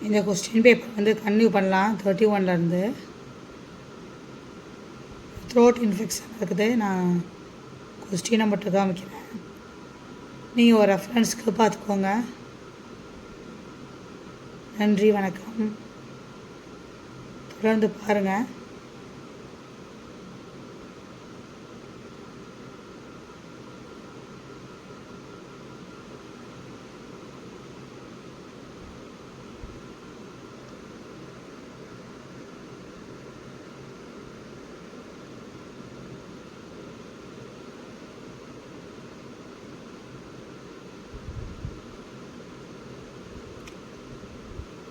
இந்த question paper வந்து continue பண்ணலாம் 31லேருந்து. த்ரோட் இன்ஃபெக்ஷன் இருக்குது. நான் கொஸ்டினை மட்டும் காமிக்கிறேன், நீங்கள் ஒரு ரெஃபரன்ஸ்க்கு பார்த்துக்கோங்க. நன்றி, வணக்கம். தொடர்ந்து பாருங்கள்.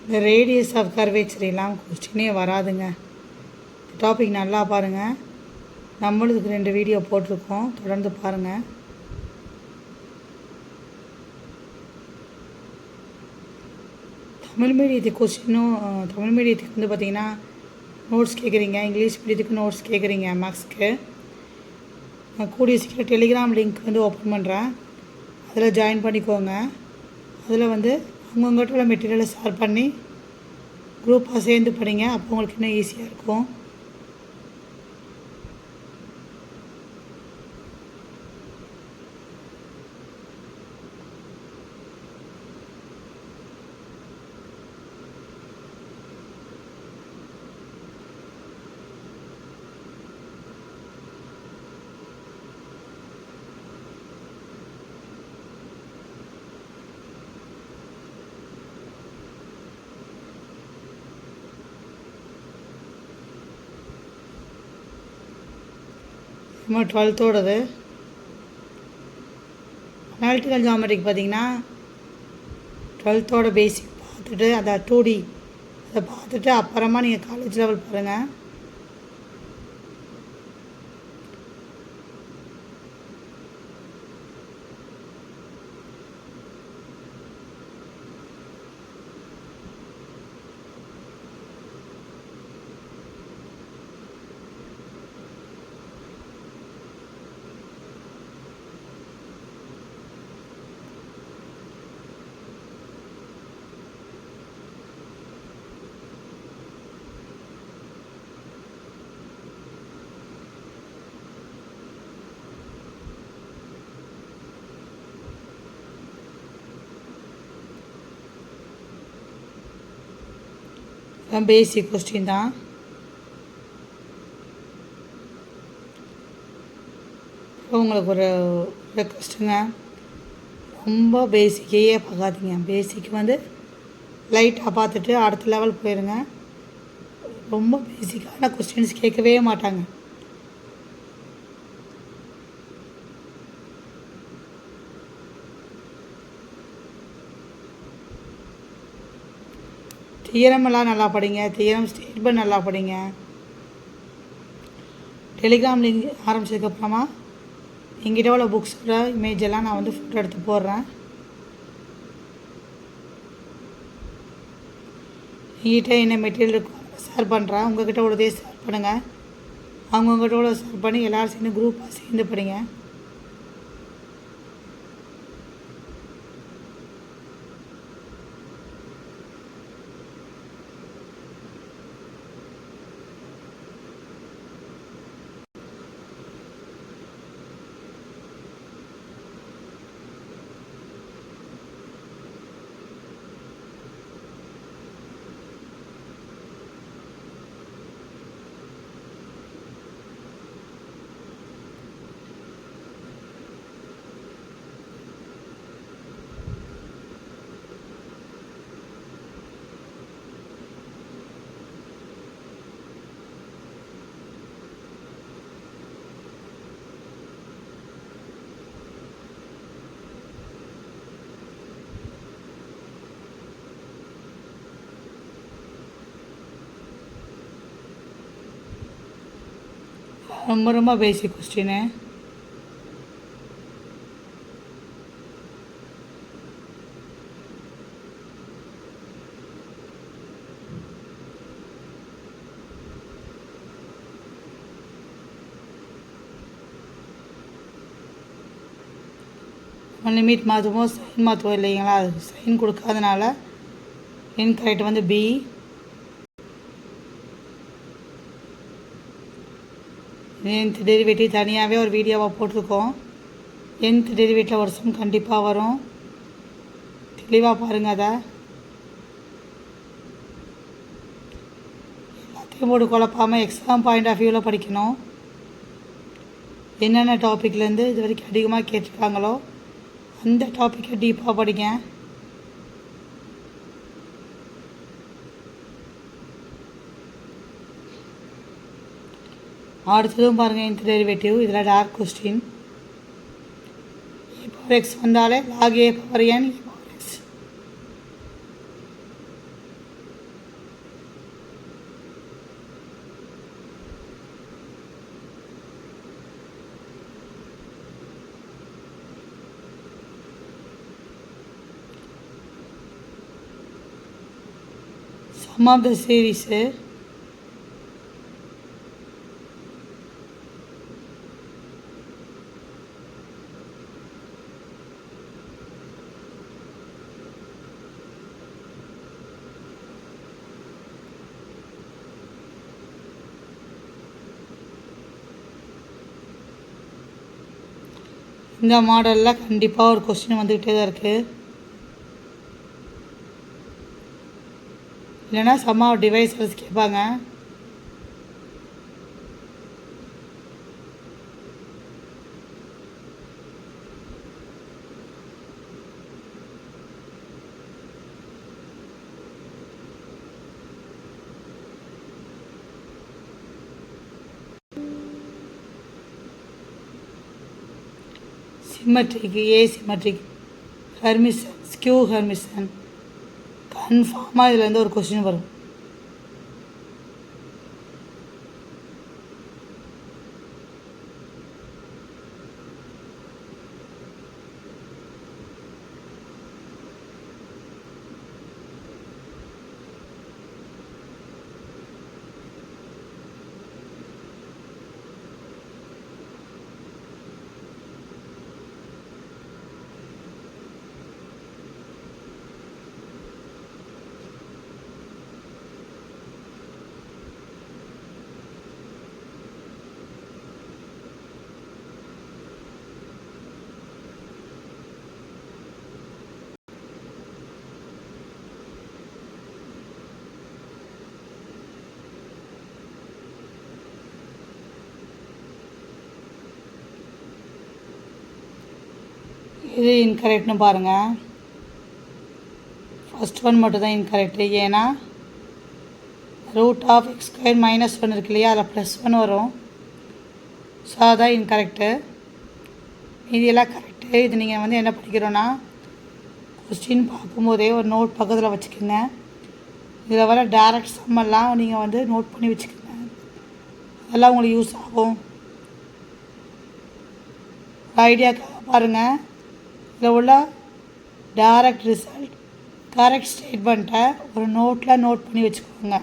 இந்த ரேடியஸ் ஆஃப் கர்வேச்சர் எல்லாம் கொஸ்டினே வராதுங்க. டாபிக் நல்லா பாருங்கள். நம்மளுக்கு 2 வீடியோ போட்டிருக்கோம், தொடர்ந்து பாருங்கள். தமிழ் மீடியத்துக்கு கொஸ்டினும் தமிழ் மீடியத்துக்கு வந்து பார்த்திங்கன்னா நோட்ஸ் கேட்குறீங்க, இங்கிலீஷ் மீடியத்துக்கு நோட்ஸ் கேட்குறீங்க மேக்ஸ்க்கு. நான் கூடிய சீக்கிரம் டெலிகிராம் லிங்க் வந்து ஓப்பன் பண்ணுறேன், அதில் ஜாயின் பண்ணிக்கோங்க. அதில் வந்து அவங்கவுங்கள்ட்ட உள்ள மெட்டீரியலை ஷேர் பண்ணி குரூப்பாக சேர்ந்து படிங்க, அப்போ உங்களுக்கு இன்னும் ஈஸியாக இருக்கும். நம்ம 12th அனாலிட்டிக்கல் ஜாமெட்ரிக்கு பார்த்திங்கன்னா 12th பேசிக் பார்த்துட்டு அதை 2D அதை பார்த்துட்டு அப்புறமா நீங்கள் காலேஜ் லெவல் பாருங்கள். பேசிக் கொஸ்டின் தான். உங்களுக்கு ஒரு ரெக்வஸ்ட்டுங்க, ரொம்ப பேசிக்கையே பார்க்காதீங்க. பேசிக் வந்து லைட்டாக பார்த்துட்டு அடுத்த லெவல் போயிடுங்க. ரொம்ப பேசிக்கான கொஸ்டின்ஸ் கேட்கவே மாட்டாங்க. தியரம் எல்லாம் நல்லா படிங்க, தியரம் ஸ்டேட்மெண்ட் நல்லா படிங்க. டெலிகிராம் லிங்க் ஆரம்பித்ததுக்கப்புறமா எங்கிட்ட உள்ள புக்ஸோட இமேஜ் எல்லாம் நான் வந்து ஃபோட்டோ எடுத்து போடுறேன். எங்கிட்ட என்ன மெட்டீரியல் இருக்கோ ஷேர் பண்ணுறேன், உங்கள்கிட்ட உள்ளதே ஷேர் பண்ணுங்கள். அவங்கக்கிட்ட உள்ள ஷேர் பண்ணி எல்லோரும் சேர்ந்து குரூப்பாக சேர்ந்து படிங்க. ரொம்ப ரொம்ப பேசிக் கொஸ்டின். லிமிட் மாற்றுவோம், சைன் மாற்றுவோம் இல்லைங்களா, அது சைன் கொடுக்காதனால இன்கரெக்ட் வந்து பி. nth டெரிவேட்டிவ் தனியாகவே ஒரு வீடியோவாக போட்டிருக்கோம். nth டெரிவேட்டிவில் ஒரு சம் கண்டிப்பாக வரும், தெளிவாக பாருங்கள். அதை எல்லாத்தையும் போட்டு குழப்பாமல் எக்ஸாம் பாயிண்ட் ஆஃப் வியூவில் படிக்கணும். என்னென்ன டாப்பிக்லேருந்து இது வரைக்கும் அதிகமாக கேட்டிருக்காங்களோ அந்த டாப்பிக்கை டீப்பாக படிங்க. அடுத்ததும் பாருங்கள், nth டெரிவேட்டிவ். இதில் டார்க் கொஸ்டின். a பவர் எக்ஸ் வந்தாலே log a power n a power x. Sum of the series இந்த மாடலில் கண்டிப்பாக ஒரு கொஸ்டின் வந்துக்கிட்டே தான் இருக்குது. இல்லைன்னா சம் ஆஃப் டிவைசர்ஸ் கேட்பாங்க. Symmetric, asymmetric, hermitian, skew hermitian, கன்ஃபார்மாக இதுலேருந்து ஒரு கொஸ்டின் வரும். இது இன்கரெக்ட்னு பாருங்கள். ஃபஸ்ட் ஒன் மட்டும் தான் இன்கரெக்டு. ஏன்னா ரூட் ஆஃப் எக்ஸ் ஸ்கொயர் -1 இருக்கு இல்லையா, அதில் +1 வரும். ஸோ அதான் இன்கரெக்டு. இதெல்லாம் கரெக்டு. இது நீங்கள் வந்து என்ன படிக்கிறோன்னா, கொஸ்டின் பார்க்கும்போதே ஒரு நோட் பக்கத்தில் வச்சுக்கோங்க. இதில் வர டேரக்ட் சம்மெல்லாம் நீங்கள் வந்து நோட் பண்ணி வச்சுக்கோங்க. அதெல்லாம் உங்களுக்கு யூஸ் ஆகும். ஐடியாக்காக பாருங்கள். இதில் உள்ள டைரக்ட் ரிசல்ட், கரெக்ட் ஸ்டேட்மெண்ட்டை ஒரு நோட்டில் நோட் பண்ணி வச்சுக்கோங்க.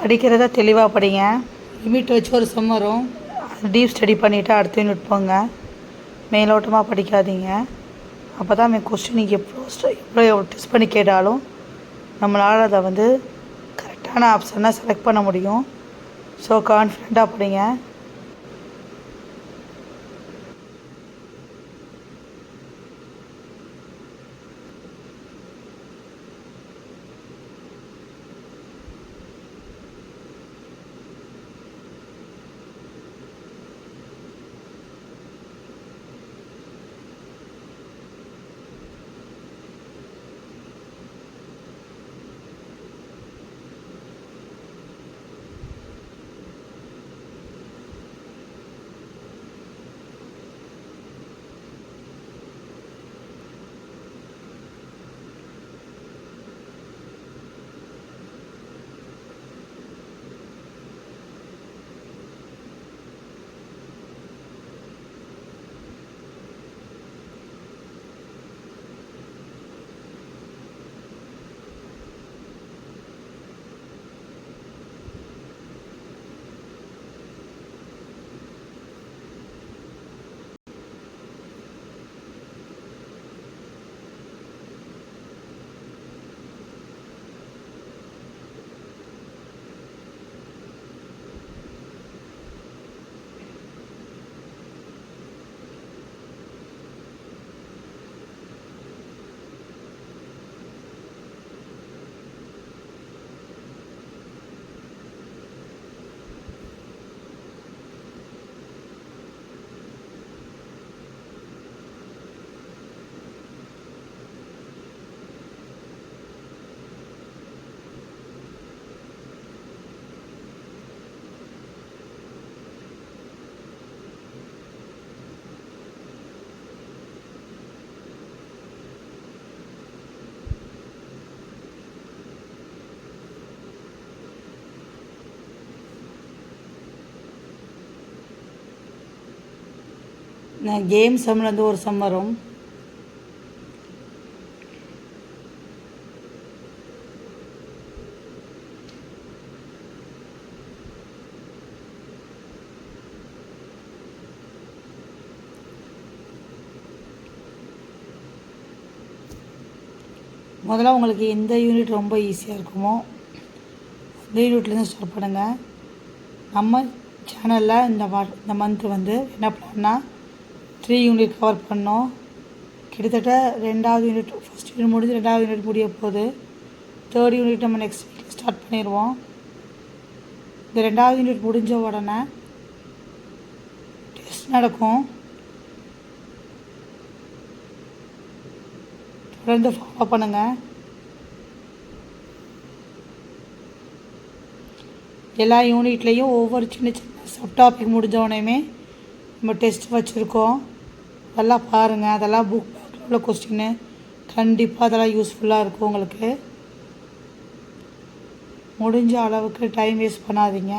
படிக்கிறத தெளிவாக படிங்க. லிமிட் வச்சு ஒரு சம் வரும், அது டீப் ஸ்டடி பண்ணிவிட்டு அடுத்த யூனிட் போங்க. மேலோட்டமாக படிக்காதீங்க. அப்போ தான் கொஸ்டின் நீங்கள் எவ்வளோ டெஸ்ட் பண்ணி கேட்டாலும் நம்மளால் அதை வந்து கரெக்டான ஆப்ஷனை செலக்ட் பண்ண முடியும். ஸோ கான்ஃபிடெண்ட்டாக படிங்க. கேம் சம்லேருந்து ஒரு சம் வரும். முதல்ல உங்களுக்கு எந்த யூனிட் ரொம்ப ஈஸியாக இருக்குமோ அந்த யூனிட்லேருந்து ஸ்டார்ட் பண்ணுங்கள். நம்ம சேனலில் இந்த மந்த் வந்து என்ன பிளான்னா 3 யூனிட் கவர் பண்ணோம். கிட்டத்தட்ட 2வது யூனிட், ஃபஸ்ட் யூனிட் முடிஞ்சு 2வது யூனிட் முடிய போகுது. 3rd யூனிட் நம்ம நெக்ஸ்ட் வீக்கில் ஸ்டார்ட் பண்ணிடுவோம். இந்த 2வது யூனிட் முடிஞ்ச உடனே டெஸ்ட் நடக்கும். தொடர்ந்து ஃபாலோ பண்ணுங்கள். எல்லா யூனிட்லேயும் ஒவ்வொரு சின்ன சின்ன சப் டாபிக் முடிஞ்சோடனேயுமே நம்ம டெஸ்ட் வச்சுருக்கோம். அதெல்லாம் பாருங்கள். அதெல்லாம் புக் பேக்கில் உள்ள கொஸ்டின்னு கண்டிப்பாக அதெல்லாம் யூஸ்ஃபுல்லாக இருக்கும் உங்களுக்கு. முடிஞ்ச அளவுக்கு டைம் வேஸ்ட் பண்ணாதீங்க.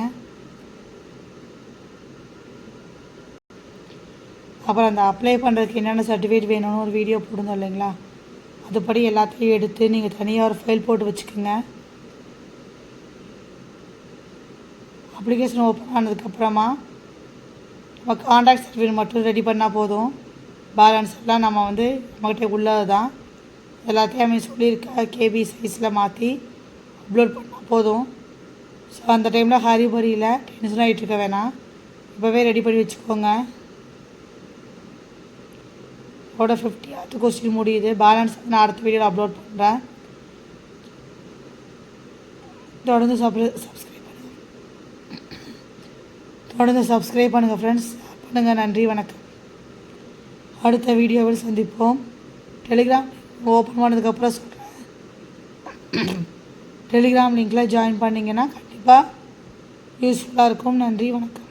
அப்புறம் அந்த அப்ளை பண்ணுறதுக்கு என்னென்ன சர்டிஃபிகேட் வேணும்னு ஒரு வீடியோ போடுங்க இல்லைங்களா, அதுபடி எல்லாத்தையும் எடுத்து நீங்கள் தனியாக ஒரு ஃபைல் போட்டு வச்சுக்கோங்க. அப்ளிகேஷன் ஓப்பன் ஆனதுக்கப்புறமா நம்ம கான்டாக்ட் சர்டிஃபிகேட் மட்டும் ரெடி பண்ணால் போதும். பேலன்ஸ் எல்லாம் நம்ம வந்து நம்மகிட்ட உள்ளது தான். எல்லாத்தையும் அவன் சொல்லியிருக்க கேபி சைஸில் மாற்றி அப்லோட் பண்ணால் போதும். ஸோ அந்த டைமில் ஹரிபரியில் டென்ஷன் ஆகிட்டு இருக்க வேணாம், இப்போவே ரெடி பண்ணி வச்சுக்கோங்க. அதோட 50th கொஸ்டின் முடியுது. பேலன்ஸ் நான் அடுத்த வீடியோவில் அப்லோட் பண்ணுறேன். தொடர்ந்து சப்ஸ்கிரைப் பண்ணுங்கள் ஃப்ரெண்ட்ஸ். பண்ணுங்கள். நன்றி, வணக்கம். அடுத்த வீடியோவில் சந்திப்போம். டெலிகிராம் ஓப்பன் பண்ணதுக்கப்புறம் சொல்கிறேன். டெலிகிராம் லிங்கில் ஜாயின் பண்ணிங்கன்னா கண்டிப்பாக யூஸ்ஃபுல்லாக இருக்கும். நன்றி, வணக்கம்.